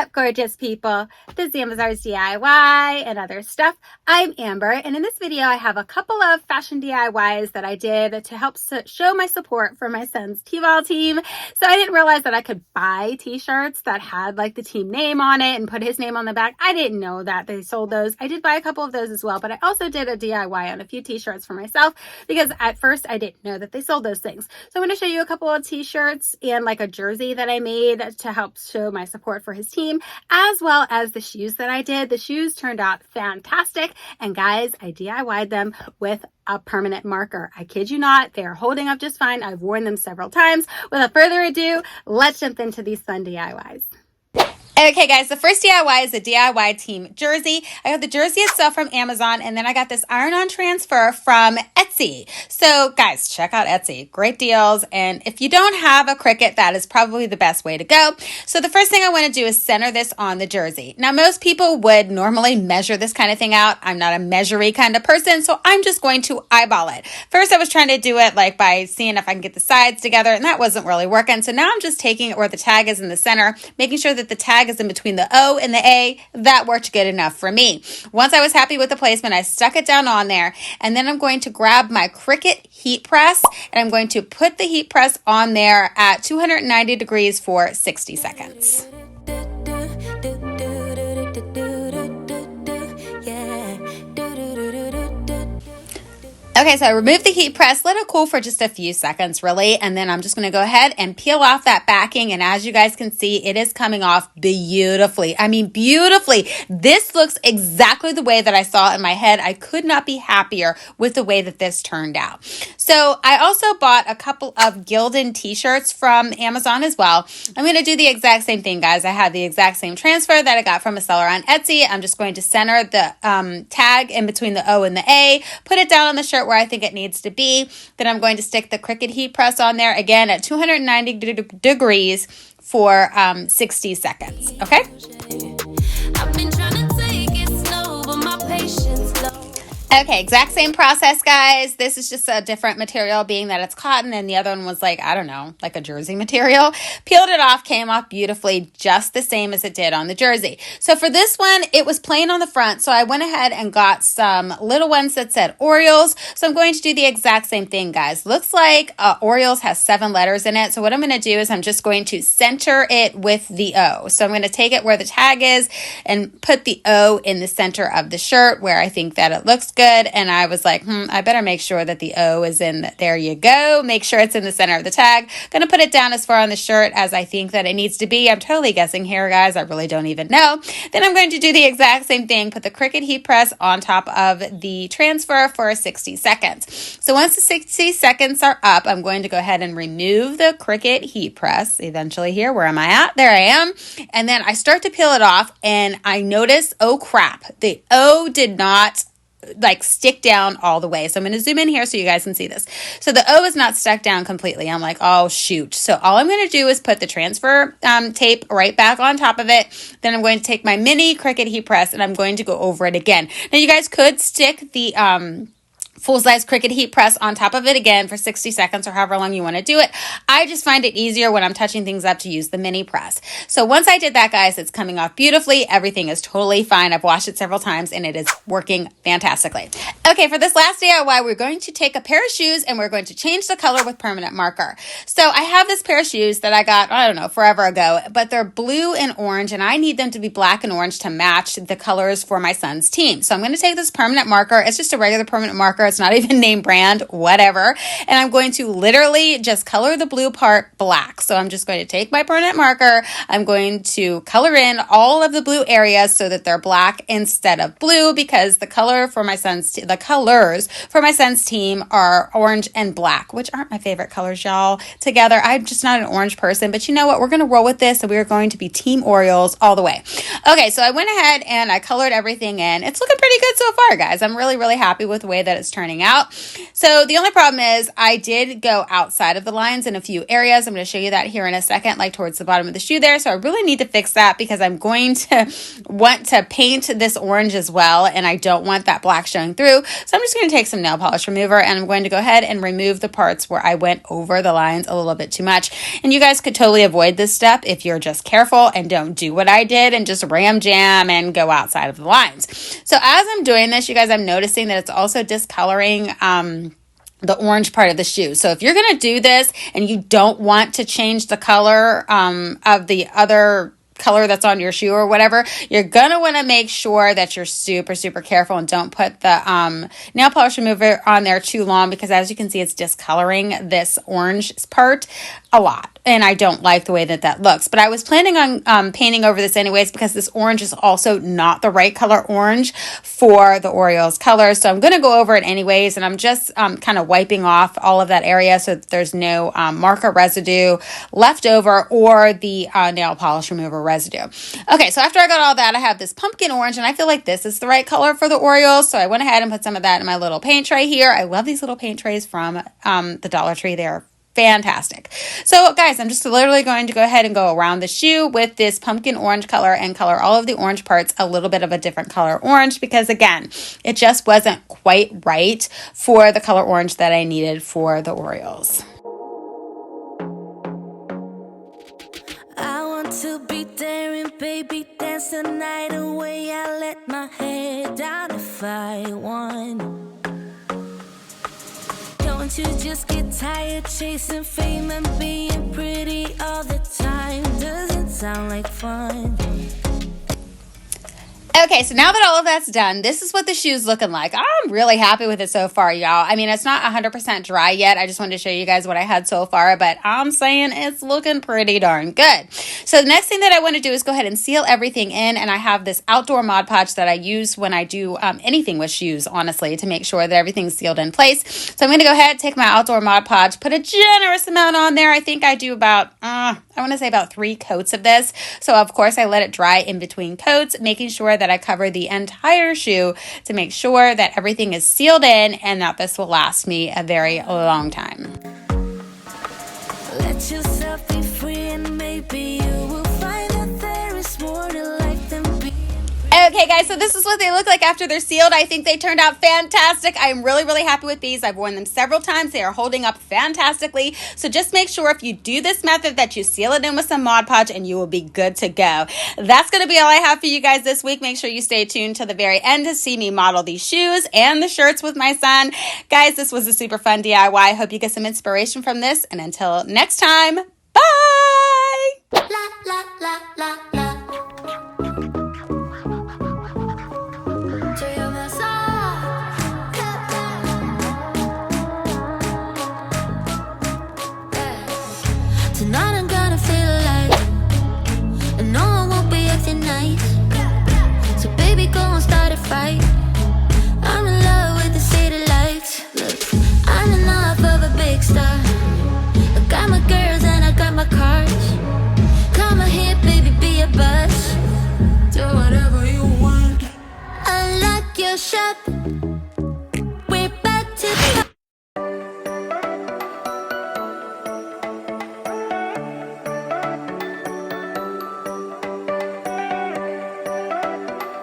up, gorgeous people? This is Amazon's DIY and other stuff. I'm Amber, and in this video I have a couple of fashion DIYs that I did to help show my support for my son's T-ball team. So I didn't realize that I could buy t-shirts that had like the team name on it and put his name on the back. I didn't know that they sold those. I did buy a couple of those as well, but I also did a DIY on a few t-shirts for myself because at first I didn't know that they sold those things. So I'm going to show you a couple of t-shirts and like a jersey that I made to help show my support for his team, as well as the shoes that I did. The shoes turned out fantastic, and guys, I DIY'd them with a permanent marker. I kid you not, they're holding up just fine. I've worn them several times. Without further ado, let's jump into these fun DIYs. Okay guys, the first DIY is a DIY team jersey. I got the jersey itself from Amazon, and then I got this iron-on transfer from Etsy. So guys, check out Etsy. Great deals, and if you don't have a Cricut, that is probably the best way to go. So the first thing I want to do is center this on the jersey. Now most people would normally measure this kind of thing out. I'm not a measury kind of person, so I'm just going to eyeball it. First I was trying to do it like by seeing if I can get the sides together, and that wasn't really working. So now I'm just taking it where the tag is in the center, making sure that the tag is in between the O and the A. That worked good enough for me. Once I was happy with the placement, I stuck it down on there, and then I'm going to grab my Cricut heat press, and I'm going to put the heat press on there at 290 degrees for 60 seconds. Okay, so I removed the heat press, let it cool for just a few seconds really, and then I'm just going to go ahead and peel off that backing, and as you guys can see, it is coming off beautifully. I mean, beautifully. This looks exactly the way that I saw it in my head. I could not be happier with the way that this turned out. So I also bought a couple of Gildan t-shirts from Amazon as well. I'm going to do the exact same thing, guys. I have the exact same transfer that I got from a seller on Etsy. I'm just going to center the tag in between the O and the A, put it down on the shirt where I think it needs to be. Then I'm going to stick the Cricut heat press on there again at 290 degrees for 60 seconds. Okay? Okay, exact same process, guys. This is just a different material, being that it's cotton, and the other one was like, I don't know, like a jersey material. Peeled it off, came off beautifully, just the same as it did on the jersey. So for this one, it was plain on the front, so I went ahead and got some little ones that said Orioles. So I'm going to do the exact same thing, guys. Looks like Orioles has 7 letters in it, so what I'm going to do is I'm just going to center it with the O. So I'm going to take it where the tag is and put the O in the center of the shirt where I think that it looks good. And I was like, I better make sure that the O is in, there you go. Make sure it's in the center of the tag. Going to put it down as far on the shirt as I think that it needs to be. I'm totally guessing here, guys. I really don't even know. Then I'm going to do the exact same thing. Put the Cricut heat press on top of the transfer for 60 seconds. So once the 60 seconds are up, I'm going to go ahead and remove the Cricut heat press. Eventually here, where am I at? There I am. And then I start to peel it off, and I notice, oh crap, the O did not like stick down all the way. So I'm going to zoom in here so you guys can see this. So the O is not stuck down completely. I'm like, oh shoot. So all I'm going to do is put the transfer tape right back on top of it. Then I'm going to take my mini Cricut heat press and I'm going to go over it again. Now you guys could stick the full-size Cricut heat press on top of it again for 60 seconds or however long you want to do it. I just find it easier when I'm touching things up to use the mini press. So once I did that, guys, it's coming off beautifully. Everything is totally fine. I've washed it several times and it is working fantastically. Okay, for this last DIY, we're going to take a pair of shoes and we're going to change the color with permanent marker. So I have this pair of shoes that I got, I don't know, forever ago, but they're blue and orange, and I need them to be black and orange to match the colors for my son's team. So I'm going to take this permanent marker. It's just a regular permanent marker. It's not even name brand, whatever. And I'm going to literally just color the blue part black. So I'm just going to take my permanent marker. I'm going to color in all of the blue areas so that they're black instead of blue, because the colors for my son's team are orange and black, which aren't my favorite colors, y'all. Together, I'm just not an orange person, but you know what? We're going to roll with this, and we're going to be Team Orioles all the way. Okay, so I went ahead and I colored everything in. It's looking pretty good so far, guys. I'm really, really happy with the way that it's turned turning out. So the only problem is I did go outside of the lines in a few areas. I'm going to show you that here in a second, like towards the bottom of the shoe there. So I really need to fix that because I'm going to want to paint this orange as well, and I don't want that black showing through. So I'm just going to take some nail polish remover, and I'm going to go ahead and remove the parts where I went over the lines a little bit too much. And you guys could totally avoid this step if you're just careful and don't do what I did and just ram jam and go outside of the lines. So as I'm doing this, you guys, I'm noticing that it's also discoloring the orange part of the shoe. So if you're going to do this and you don't want to change the color of the other color that's on your shoe or whatever, you're gonna want to make sure that you're super careful and don't put the nail polish remover on there too long, because as you can see, it's discoloring this orange part a lot, and I don't like the way that looks. But I was planning on painting over this anyways, because this orange is also not the right color orange for the Orioles color. So I'm going to go over it anyways, and I'm just kind of wiping off all of that area so that there's no marker residue left over or the nail polish remover residue. Okay, so after I got all that, I have this pumpkin orange, and I feel like this is the right color for the Orioles. So I went ahead and put some of that in my little paint tray here. I love these little paint trays from the Dollar Tree. They're fantastic. So guys, I'm just literally going to go ahead and go around the shoe with this pumpkin orange color and color all of the orange parts a little bit of a different color orange, because again, it just wasn't quite right for the color orange that I needed for the Orioles. I want to be there and baby dance the night away. I let my head down if I want. Don't you just get tired chasing fame and being pretty all the time? Doesn't sound like fun. Okay, so now that all of that's done, this is what the shoe's looking like. I'm really happy with it so far, y'all. I mean, it's not 100% dry yet. I just wanted to show you guys what I had so far, but I'm saying it's looking pretty darn good. So the next thing that I want to do is go ahead and seal everything in, and I have this outdoor Mod Podge that I use when I do anything with shoes, honestly, to make sure that everything's sealed in place. So I'm going to go ahead, take my outdoor Mod Podge, put a generous amount on there. I think I do about, I want to say about 3 coats of this. So of course I let it dry in between coats, making sure that I cover the entire shoe to make sure that everything is sealed in and that this will last me a very long time. Let yourself be free and maybe you will find that there is more to life than being. Okay guys, so this is what they look like after they're sealed. I think they turned out fantastic. I'm really happy with these. I've worn them several times. They are holding up fantastically. So just make sure if you do this method that you seal it in with some Mod Podge and you will be good to go. That's going to be all I have for you guys this week. Make sure you stay tuned to the very end to see me model these shoes and the shirts with my son. Guys, this was a super fun DIY. I hope you get some inspiration from this. And until next time, bye! La, la, la, la, la.